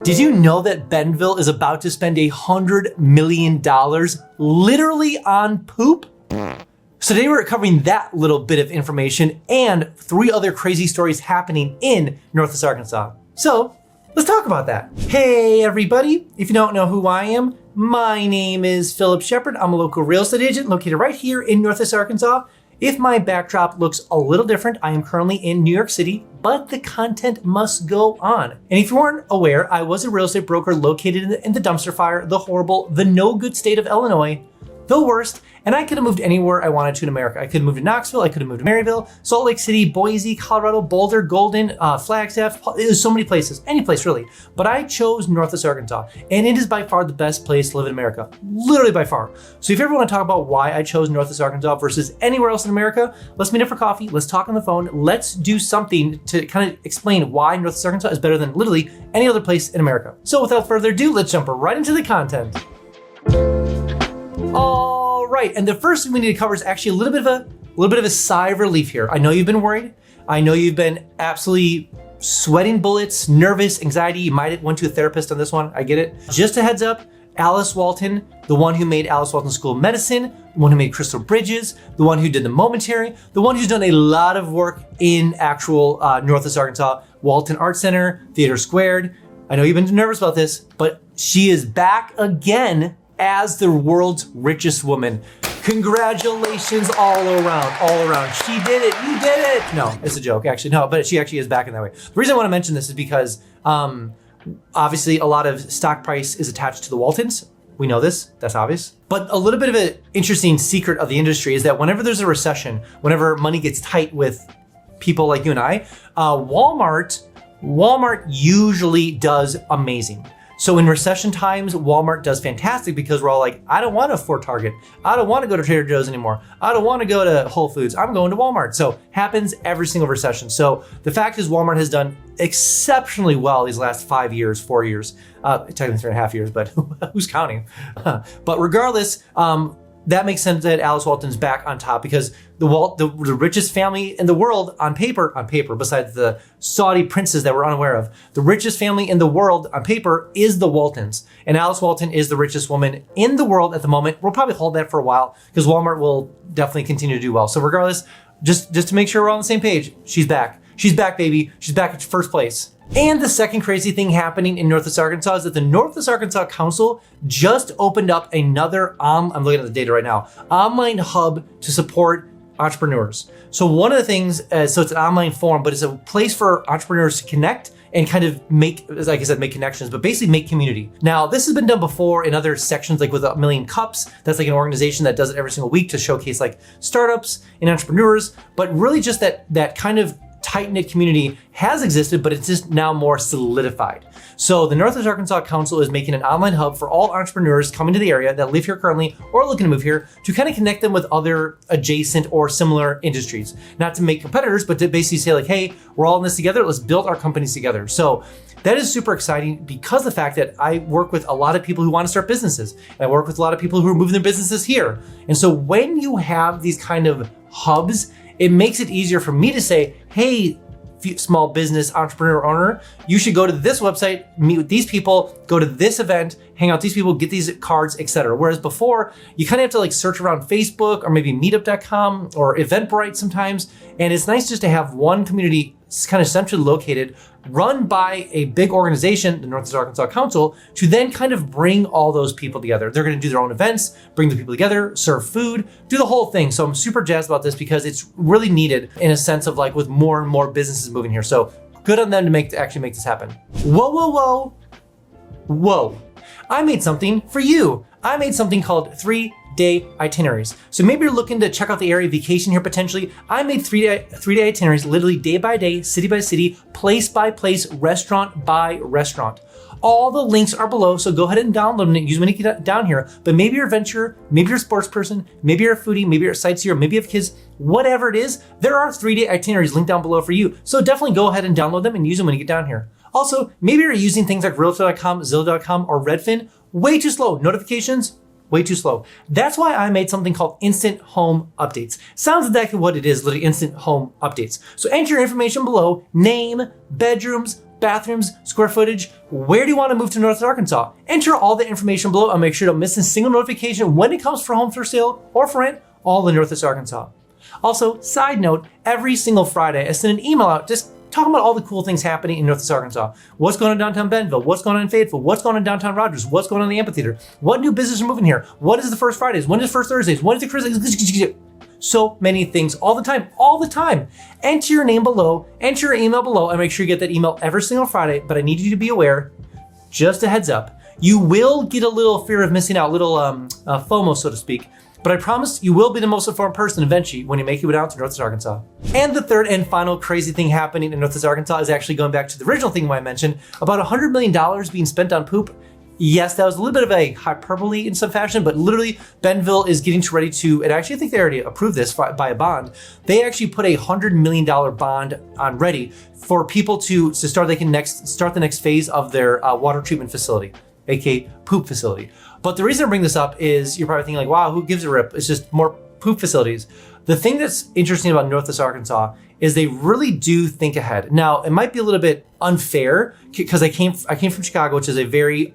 Did you know that Bentonville is about to spend $100 million literally on poop? So today we're covering that little bit of information and 3 other crazy stories happening in Northwest Arkansas. So let's talk about that. Hey everybody, if you don't know who I am, my name is Phillip Shepard. I'm a local real estate agent located right here in Northwest Arkansas. If my backdrop looks a little different, I am currently in New York City, but the content must go on. And if you weren't aware, I was a real estate broker located in the dumpster fire, the horrible, the no good state of Illinois, the worst, and I could have moved anywhere I wanted to in America. I could have moved to Knoxville, I could have moved to Maryville, Salt Lake City, Boise, Colorado, Boulder, Golden, Flagstaff. There's so many places, any place really. But I chose Northwest Arkansas, and it is by far the best place to live in America, literally by far. So if you ever want to talk about why I chose Northwest Arkansas versus anywhere else in America, let's meet up for coffee, let's talk on the phone, let's do something to kind of explain why Northwest Arkansas is better than literally any other place in America. So without further ado, let's jump right into the content. All right, and the first thing we need to cover is actually a little bit of a sigh of relief here. I know you've been worried. I know you've been absolutely sweating bullets, nervous, anxiety. You might have went to a therapist on this one. I get it. Just a heads up, Alice Walton, the one who made Alice Walton School of Medicine, the one who made Crystal Bridges, the one who did the Momentary, the one who's done a lot of work in actual Northwest Arkansas, Walton Art Center, Theater Squared. I know you've been nervous about this, but she is back again as the world's richest woman. Congratulations all around. She did it, you did it. No, it's a joke, actually, no, but she actually is back in that way. The reason I want to mention this is because obviously a lot of stock price is attached to the Waltons. We know this, that's obvious. But a little bit of an interesting secret of the industry is that whenever there's a recession, whenever money gets tight with people like you and I, Walmart usually does amazing. So in recession times, Walmart does fantastic because we're all like, I don't want to afford Target. I don't want to go to Trader Joe's anymore. I don't want to go to Whole Foods. I'm going to Walmart. So happens every single recession. So the fact is Walmart has done exceptionally well these last 5 years, 4 years, technically 3.5 years, but who's counting? But regardless, that makes sense that Alice Walton's back on top because the richest family in the world on paper, besides the Saudi princes that we're unaware of, the richest family in the world on paper is the Waltons. And Alice Walton is the richest woman in the world at the moment. We'll probably hold that for a while because Walmart will definitely continue to do well. So regardless, just to make sure we're all on the same page, she's back. She's back, baby. She's back at first place. And the second crazy thing happening in Northwest Arkansas is that the Northwest Arkansas Council just opened up another, I'm looking at the data right now, online hub to support entrepreneurs. So one of the things, so it's an online forum, but it's a place for entrepreneurs to connect and kind of make, like I said, make connections, but basically make community. Now, this has been done before in other sections, like with A Million Cups. That's like an organization that does it every single week to showcase like startups and entrepreneurs, but really just that kind of tight-knit community has existed, but it's just now more solidified. So the Northwest Arkansas Council is making an online hub for all entrepreneurs coming to the area that live here currently or looking to move here to kind of connect them with other adjacent or similar industries. Not to make competitors, but to basically say like, hey, we're all in this together, let's build our companies together. So that is super exciting because the fact that I work with a lot of people who want to start businesses. And I work with a lot of people who are moving their businesses here. And so when you have these kind of hubs, it makes it easier for me to say, hey, small business entrepreneur owner, you should go to this website, meet with these people, go to this event, hang out with these people, get these cards, etc. Whereas before, you kind of have to like search around Facebook or maybe meetup.com or Eventbrite sometimes. And it's nice just to have one community kind of centrally located, run by a big organization, the Northwest Arkansas Council, to then kind of bring all those people together. They're going to do their own events, bring the people together, serve food, do the whole thing. So I'm super jazzed about this because it's really needed in a sense of like with more and more businesses moving here. So good on them to actually make this happen. Whoa. I made something for you. I made something called 3-day itineraries. So maybe you're looking to check out the area, vacation here potentially. I made 3-day itineraries, literally day by day, city by city, place by place, restaurant by restaurant. All the links are below, so go ahead and download them and use them when you get down here. But maybe you're a venturer, maybe you're a sports person, maybe you're a foodie, maybe you're a sightseer, maybe you have kids, whatever it is, there are 3-day itineraries linked down below for you. So definitely go ahead and download them and use them when you get down here. Also, maybe you're using things like Realtor.com, Zillow.com, or Redfin. Way too slow. Notifications, way too slow. That's why I made something called Instant Home Updates. Sounds exactly what it is, literally Instant Home Updates. So enter your information below, name, bedrooms, bathrooms, square footage. Where do you want to move to Northwest Arkansas? Enter all the information below and make sure you don't miss a single notification when it comes for homes for sale or for rent, all in Northwest Arkansas. Also, side note, every single Friday, I send an email out just talking about all the cool things happening in Northwest Arkansas. What's going on in downtown Bentonville? What's going on in Fayetteville? What's going on in downtown Rogers? What's going on in the amphitheater? What new business are moving here? What is the first Fridays? When is first Thursdays? When is the Christmas? So many things all the time. Enter your name below, enter your email below, and make sure you get that email every single Friday. But I need you to be aware, just a heads up, you will get a little fear of missing out, little FOMO, so to speak. But I promise you will be the most informed person eventually when you make your way down to Northwest Arkansas. And the third and final crazy thing happening in Northwest Arkansas is actually going back to the original thing I mentioned, about $100 million being spent on poop. Yes, that was a little bit of a hyperbole in some fashion, but literally Bentonville is getting ready to, and actually I think they already approved this by a bond. They actually put a $100 million bond on ready for people to start, they can start the next phase of their water treatment facility, aka poop facility. But the reason I bring this up is you're probably thinking like, wow, who gives a rip? It's just more poop facilities. The thing that's interesting about Northwest Arkansas is they really do think ahead. Now, it might be a little bit unfair because I came from Chicago, which is a very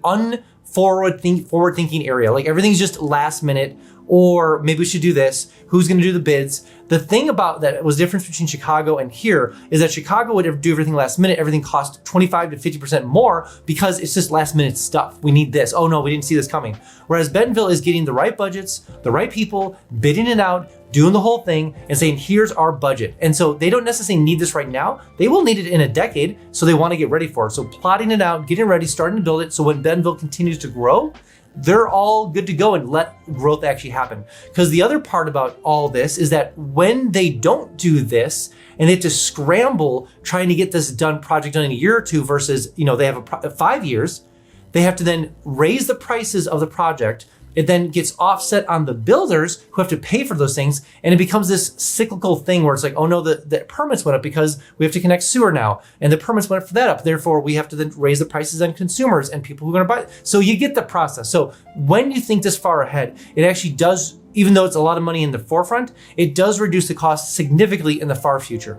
forward-thinking area. Like everything's just last minute, or maybe we should do this. Who's going to do the bids? The thing about that was difference between Chicago and here is that Chicago would do everything last minute. Everything cost 25 to 50% more because it's just last minute stuff. We need this. Oh no, we didn't see this coming. Whereas Bentonville is getting the right budgets, the right people, bidding it out, doing the whole thing and saying, here's our budget. And so they don't necessarily need this right now. They will need it in a decade. So they want to get ready for it. So plotting it out, getting ready, starting to build it. So when Bentonville continues to grow, they're all good to go and let growth actually happen. Because the other part about all this is that when they don't do this and they have to scramble trying to get this project done in a year or two versus, they have 5 years, they have to then raise the prices of the project. It then gets offset on the builders who have to pay for those things. And it becomes this cyclical thing where it's like, oh no, the permits went up because we have to connect sewer now. And the permits went up for that up. Therefore, we have to then raise the prices on consumers and people who are going to buy it. So you get the process. So when you think this far ahead, it actually does, even though it's a lot of money in the forefront, it does reduce the cost significantly in the far future.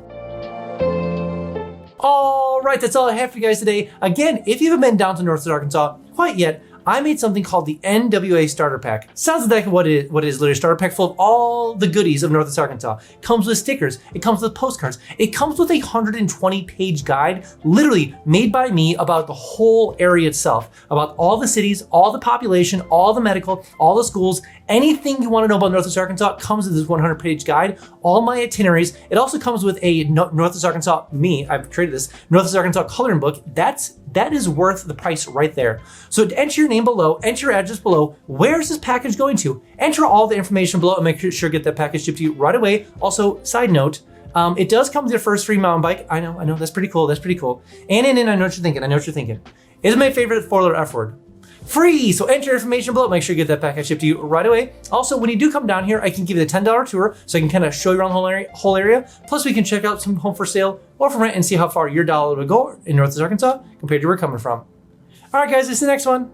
All right, that's all I have for you guys today. Again, if you haven't been down to Northwest Arkansas quite yet, I made something called the NWA Starter Pack. Sounds like what it is literally a starter pack full of all the goodies of Northwest Arkansas. It comes with stickers, it comes with postcards, it comes with a 120-page guide, literally made by me about the whole area itself, about all the cities, all the population, all the medical, all the schools, anything you want to know about Northwest Arkansas comes with this 100-page guide, all my itineraries. It also comes with a Northwest Arkansas, I've created this, Northwest Arkansas coloring book. That is worth the price right there. So enter your name below, enter your address below. Where's this package going to? Enter all the information below and make sure to get that package shipped to you right away. Also, side note, it does come with your first free mountain bike. I know, that's pretty cool, And I know what you're thinking. It's my favorite four-letter F word. Free! So enter your information below, make sure you get that package shipped to you right away. Also, when you do come down here, I can give you the $10 tour so I can kind of show you around the whole area. Plus, we can check out some home for sale or for rent and see how far your dollar would go in Northwest Arkansas compared to where you're coming from. All right, guys, this is the next one.